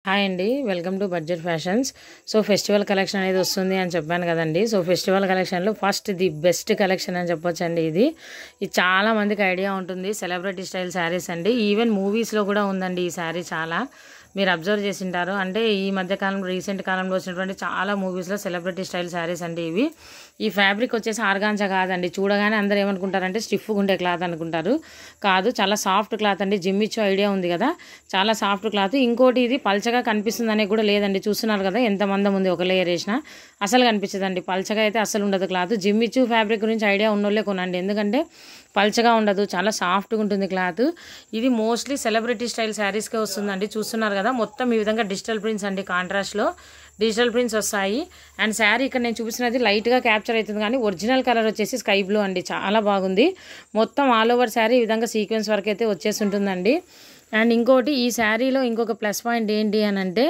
Hi అండి, welcome to budget fashions. So festival collection అనేది వస్తుంది అని చెప్పాను కదండి. సో ఫెస్టివల్ కలెక్షన్లో ఫస్ట్ ది బెస్ట్ కలెక్షన్ అని చెప్పొచ్చండి. ఇది చాలా మందికి ఐడియా ఉంటుంది. సెలబ్రిటీ స్టైల్ శారీస్ అండి. ఈవెన్ మూవీస్లో కూడా ఉందండి ఈ శారీ. చాలా మీరు అబ్జర్వ్ చేసింటారు. అంటే ఈ మధ్యకాలంలో రీసెంట్ కాలంలో వచ్చినటువంటి చాలా మూవీస్లో సెలబ్రిటీ స్టైల్ శారీస్ అండి ఇవి. ఈ ఫ్యాబ్రిక్ వచ్చేసి ఆర్గాంజా కాదండి. చూడగానే అందరూ ఏమనుకుంటారంటే స్టిఫ్గా ఉండే క్లాత్ అనుకుంటారు. కాదు, చాలా సాఫ్ట్ క్లాత్ అండి. జిమ్మిచ్చు ఐడియా ఉంది కదా, చాలా సాఫ్ట్ క్లాత్. ఇంకోటి ఇది పల్చగా కనిపిస్తుంది అనే కూడా లేదండి. చూస్తున్నారు కదా ఎంత మందం ఉంది, ఒక లేయర్ వేసినా అసలు కనిపించదండి. పల్చగా అయితే అసలు ఉండదు క్లాత్. జిమ్మిచ్చు ఫ్యాబ్రిక్ గురించి ఐడియా ఉన్నోళ్ళే కొనండి, ఎందుకంటే పల్చగా ఉండదు, చాలా సాఫ్ట్గా ఉంటుంది క్లాత్. ఇది మోస్ట్లీ సెలబ్రిటీ స్టైల్ శారీస్కే వస్తుందండి. చూస్తున్నారు కదా మొత్తం ఈ విధంగా డిజిటల్ ప్రింట్స్ అండి. కాంట్రాస్ట్లో డిజిటల్ ప్రింట్స్ వస్తాయి. అండ్ శారీ ఇక్కడ నేను చూపిస్తున్నది లైట్గా క్యాప్చర్ అవుతుంది, కానీ ఒరిజినల్ కలర్ వచ్చేసి స్కై బ్లూ అండి. చాలా బాగుంది. మొత్తం ఆల్ ఓవర్ శారీ ఈ విధంగా సీక్వెన్స్ వర్క్ అయితే వచ్చేసి ఉంటుందండి. అండ్ ఇంకోటి ఈ శారీలో ఇంకొక ప్లస్ పాయింట్ ఏంటి అని అంటే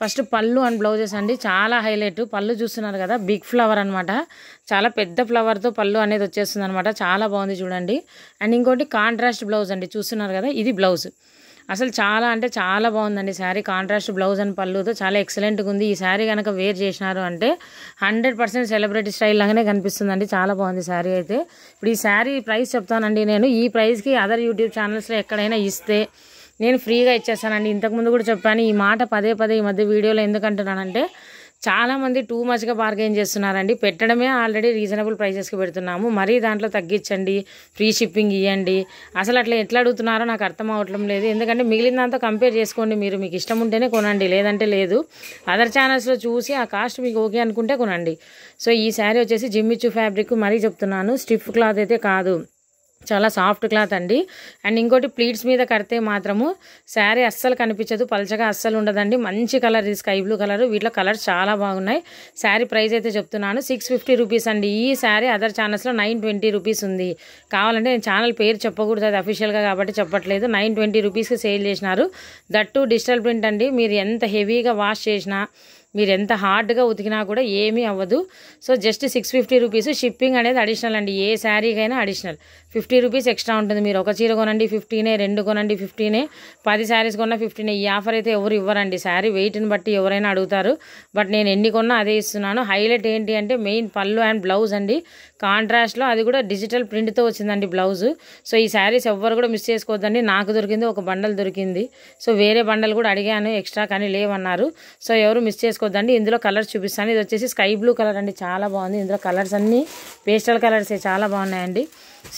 ఫస్ట్ పళ్ళు అండ్ బ్లౌజెస్ అండి. చాలా హైలైట్. పళ్ళు చూస్తున్నారు కదా, బిగ్ ఫ్లవర్ అనమాట. చాలా పెద్ద ఫ్లవర్తో పళ్ళు అనేది వచ్చేస్తుంది అనమాట. చాలా బాగుంది చూడండి. అండ్ ఇంకోటి కాంట్రాస్ట్ బ్లౌజ్ అండి. చూస్తున్నారు కదా, ఇది బ్లౌజ్. అసలు చాలా అంటే చాలా బాగుందండి శారీ. కాంట్రాస్ట్ బ్లౌజ్ అండ్ పళ్ళుతో చాలా ఎక్సలెంట్గా ఉంది. ఈ శారీ కనుక వేర్ చేసినారు అంటే 100% సెలబ్రిటీ స్టైల్ లాగానే కనిపిస్తుందండి. చాలా బాగుంది శారీ అయితే. ఇప్పుడు ఈ శారీ ప్రైస్ చెప్తానండి నేను. ఈ ప్రైస్కి అదర్ యూట్యూబ్ ఛానల్స్లో ఎక్కడైనా ఇస్తే నేను ఫ్రీగా ఇచ్చేస్తానండి. ఇంతకుముందు కూడా చెప్పాను ఈ మాట. పదే పదే ఈ మధ్య వీడియోలో ఎందుకు అంటున్నానంటే చాలామంది టూ మచ్గా బార్గెయిన్ చేస్తున్నారండి. పెట్టడమే ఆల్రెడీ రీజనబుల్ ప్రైసెస్కి పెడుతున్నాము, మరీ దాంట్లో తగ్గించండి, ఫ్రీ షిప్పింగ్ ఇవ్వండి. అసలు అట్లా ఎట్లా అడుగుతున్నారో నాకు అర్థం అవ్వట్లం లేదు. ఎందుకంటే మిగిలిన దాంతో కంపేర్ చేసుకోండి. మీరు మీకు ఇష్టం ఉంటేనే కొనండి, లేదంటే లేదు. అదర్ ఛానల్స్లో చూసి ఆ కాస్ట్ మీకు ఓకే అనుకుంటే కొనండి. సో ఈ శారీ వచ్చేసి జిమ్మిచ్చు ఫ్యాబ్రిక్, మరీ చెప్తున్నాను, స్టిఫ్ క్లాత్ అయితే కాదు, చాలా సాఫ్ట్ క్లాత్ అండి. అండ్ ఇంకోటి ప్లీట్స్ మీద కడితే మాత్రము శారీ అస్సలు కనిపించదు, పల్చగా అస్సలు ఉండదండి. మంచి కలర్, ఇది స్కై బ్లూ కలర్. వీటిలో కలర్స్ చాలా బాగున్నాయి. శారీ ప్రైస్ అయితే చెప్తున్నాను 650 రూపీస్ అండి. ఈ శారీ అదర్ ఛానల్స్లో 920 రూపీస్ ఉంది. కావాలంటే నేను ఛానల్ పేరు చెప్పకూడదు, అది అఫీషియల్గా కాబట్టి చెప్పట్లేదు. 920 రూపీస్కి సేల్ చేసినారు. దట్టు డిజిటల్ ప్రింట్ అండి. మీరు ఎంత హెవీగా వాష్ చేసినా, మీరు ఎంత హార్డ్గా ఉతికినా కూడా ఏమీ అవ్వదు. So just 650 rupees. షిప్పింగ్ అనేది అడిషనల్ అండి. ఏ శారీకైనా అడిషనల్ 50 రూపీస్ ఎక్స్ట్రా ఉంటుంది. మీరు ఒక చీర కొనండి 15, 2 కొనండి 15, 10 శారీస్ కొన్నా 15. ఈ ఆఫర్ అయితే ఎవరు ఇవ్వరండి. శారీ వెయిట్ని బట్టి ఎవరైనా అడుగుతారు, బట్ నేను ఎన్ని కొన్నా అదే ఇస్తున్నాను. హైలైట్ ఏంటి అంటే మెయిన్ పళ్ళు అండ్ బ్లౌజ్ అండి. కాంట్రాస్ట్లో అది కూడా డిజిటల్ ప్రింట్తో వచ్చిందండి బ్లౌజ్. సో ఈ శారీస్ ఎవ్వరు కూడా మిస్ చేసుకోవద్దండి. నాకు దొరికింది ఒక బండల్ దొరికింది. సో వేరే బండల్ కూడా అడిగాను ఎక్స్ట్రా, కానీ లేవన్నారు. సో ఎవరు మిస్ చేసుకోవద్దండి. ఇందులో కలర్స్ చూపిస్తాను. ఇది వచ్చేసి స్కై బ్లూ కలర్ అండి. చాలా బాగుంది. ఇందులో కలర్స్ అన్నీ పేస్టల్ కలర్సే, చాలా బాగున్నాయండి.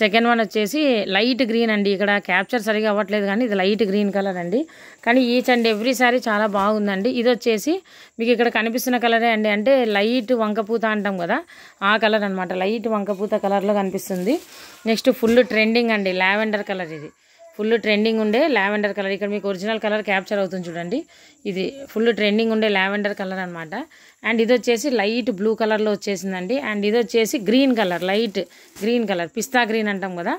సెకండ్ వన్ వచ్చేసి లైట్ గ్రీన్ అండి. ఇక్కడ క్యాప్చర్ సరిగా అవ్వట్లేదు, కానీ ఇది లైట్ గ్రీన్ కలర్ అండి. కానీ ఈచ్ అండ్ ఎవ్రీ సారీ చాలా బాగుందండి. ఇది వచ్చేసి మీకు ఇక్కడ కనిపిస్తున్న కలరే అండి. అంటే లైట్ వంకపూత అంటాం కదా, ఆ కలర్ అనమాట. లైట్ వంకపూత కలర్లో కనిపిస్తుంది. నెక్స్ట్ ఫుల్ ట్రెండింగ్ అండి, లావెండర్ కలర్. ఇది ఫుల్ ట్రెండింగ్ ఉండే లావెండర్ కలర్. ఇక్కడ మీకు ఒరిజినల్ కలర్ క్యాప్చర్ అవుతుంది చూడండి. ఇది ఫుల్ ట్రెండింగ్ ఉండే లావెండర్ కలర్ అనమాట. అండ్ ఇది వచ్చేసి లైట్ బ్లూ కలర్లో వచ్చేసిందండి. అండ్ ఇది వచ్చేసి green colour, light green colour, పిస్తా గ్రీన్ అంటాం కదా,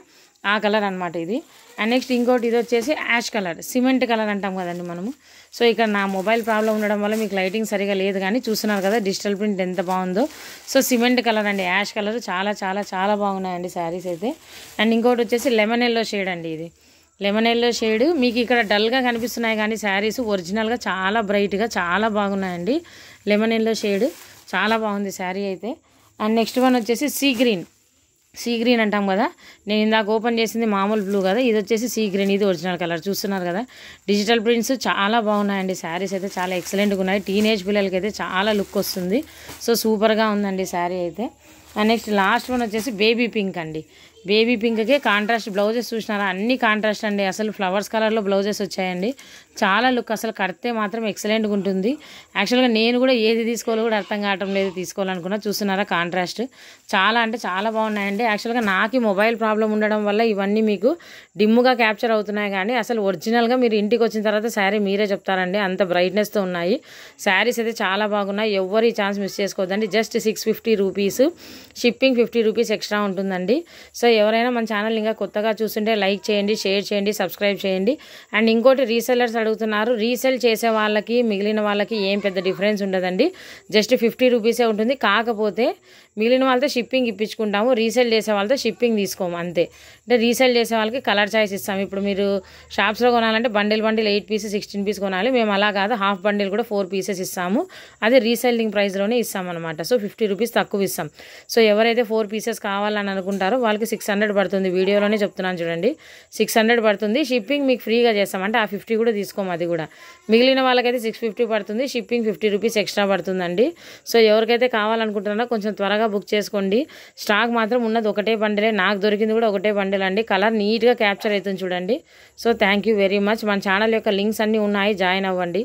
ఆ కలర్ అనమాట ఇది. అండ్ నెక్స్ట్ ఇంకోటి ఇది వచ్చేసి యాష్ కలర్, సిమెంట్ కలర్ అంటాం కదండి మనము. సో ఇక్కడ నా మొబైల్ ప్రాబ్లం ఉండడం వల్ల మీకు లైటింగ్ సరిగా లేదు, కానీ చూస్తున్నారు కదా డిజిటల్ ప్రింట్ ఎంత బాగుందో. సో సిమెంట్ కలర్ అండి, యాష్ కలర్. చాలా చాలా చాలా బాగున్నాయండి శారీస్ అయితే. అండ్ ఇంకోటి వచ్చేసి లెమన్ ఎల్లో షేడ్ అండి. ఇది లెమన్ ఎల్లో షేడ్. మీకు ఇక్కడ డల్గా కనిపిస్తున్నాయి, కానీ శారీస్ ఒరిజినల్గా చాలా బ్రైట్గా చాలా బాగున్నాయండి. లెమన్ ఎల్లో షేడ్ చాలా బాగుంది శారీ అయితే. అండ్ నెక్స్ట్ వన్ వచ్చేసి సీ గ్రీన్. సీ గ్రీన్ అంటాం కదా, నేను ఇందాక ఓపెన్ చేసింది మామూలు బ్లూ కదా, ఇది వచ్చేసి సీ గ్రీన్. ఇది ఒరిజినల్ కలర్. చూస్తున్నారు కదా డిజిటల్ ప్రింట్స్ చాలా బాగున్నాయండి. శారీస్ అయితే చాలా ఎక్సలెంట్గా ఉన్నాయి. టీనేజ్ పిల్లలకి అయితే చాలా లుక్ వస్తుంది. సో సూపర్గా ఉందండి శారీ అయితే. అండ్ నెక్స్ట్ లాస్ట్ వన్ వచ్చేసి బేబీ పింక్ అండి. బేబీ పింక్కే కాంట్రాస్ట్ బ్లౌజెస్ చూసినారా, అన్ని కాంట్రాస్ట్ అండి. అసలు ఫ్లవర్స్ కలర్లో బ్లౌజెస్ వచ్చాయండి. చాలా లుక్, అసలు కడితే మాత్రం ఎక్సలెంట్గా ఉంటుంది. యాక్చువల్గా నేను కూడా ఏది తీసుకోవాలో కూడా అర్థం కావటం లేదు, తీసుకోవాలనుకున్నా. చూస్తున్నారా కాంట్రాస్ట్ చాలా అంటే చాలా బాగున్నాయండి. యాక్చువల్గా నాకు మొబైల్ ప్రాబ్లం ఉండడం వల్ల ఇవన్నీ మీకు డిమ్ముగా క్యాప్చర్ అవుతున్నాయి, కానీ అసలు ఒరిజినల్గా మీరు ఇంటికి వచ్చిన తర్వాత శారీ మీరే చెప్తారండి, అంత బ్రైట్నెస్తో ఉన్నాయి శారీస్ అయితే. చాలా బాగున్నాయి. ఎవరు ఈ ఛాన్స్ మిస్ చేసుకోవద్దండి. Just 650 rupees. Shipping 50 rupees extra ఉంటుందండి. సో ఎవరైనా మన ఛానల్ ఇంకా కొత్తగా చూస్తుంటే లైక్ చేయండి, షేర్ చేయండి, సబ్స్క్రైబ్ చేయండి. అండ్ ఇంకోటి రీసెల్లర్స్ అడుగుతున్నారు. రీసెల్ చేసే వాళ్ళకి మిగిలిన వాళ్ళకి ఏం పెద్ద డిఫరెన్స్ ఉండదండి. జస్ట్ 50 రూపీసే ఉంటుంది. కాకపోతే మిగిలిన వాళ్ళతో షిప్పింగ్ ఇప్పించుకుంటాము, రీసేల్ చేసే వాళ్ళతో షిప్పింగ్ తీసుకోము అంతే. అంటే రీసేల్ చేసే వాళ్ళకి కలర్ చాయిస్ ఇస్తాము. ఇప్పుడు మీరు షాప్స్లో కొనాలంటే బండిల్ 8 పీసెస్ 16 పీస్ కొనాలి. మేము అలా కాదు, హాఫ్ బండిల్ కూడా 4 పీసెస్ ఇస్తాము. అదే రీసేలింగ్ ప్రైస్లోనే ఇస్తామన్నమాట. సో 50 రూపీస్ తక్కువ ఇస్తాం. సో ఎవరైతే 4 పీసెస్ కావాలని అనుకుంటారో వాళ్ళకి 600 పడుతుంది. వీడియోలోనే చెప్తున్నాను చూడండి, 600 పడుతుంది. షిప్పింగ్ మీకు ఫ్రీగా చేస్తాం, అంటే ఆ 50 కూడా తీసుకోము. అది కూడా మిగిలిన వాళ్ళకైతే 650 పడుతుంది. షిప్పింగ్ 50 రూపీస్ ఎక్స్ట్రా పడుతుందండి. సో ఎవరికైతే కావాలనుకుంటున్నారో కొంచెం త్వరగా బుక్ చేసుకోండి. స్టాక్ మాత్రం ఉన్నది ఒకటే బండిలే, నాకు దొరికింది కూడా ఒకటే బండిల్ అండి. కలర్ నీట్గా క్యాప్చర్ అవుతుంది చూడండి. So thank you very much. మన ఛానల్ యొక్క లింక్స్ అన్నీ ఉన్నాయి, జాయిన్ అవ్వండి.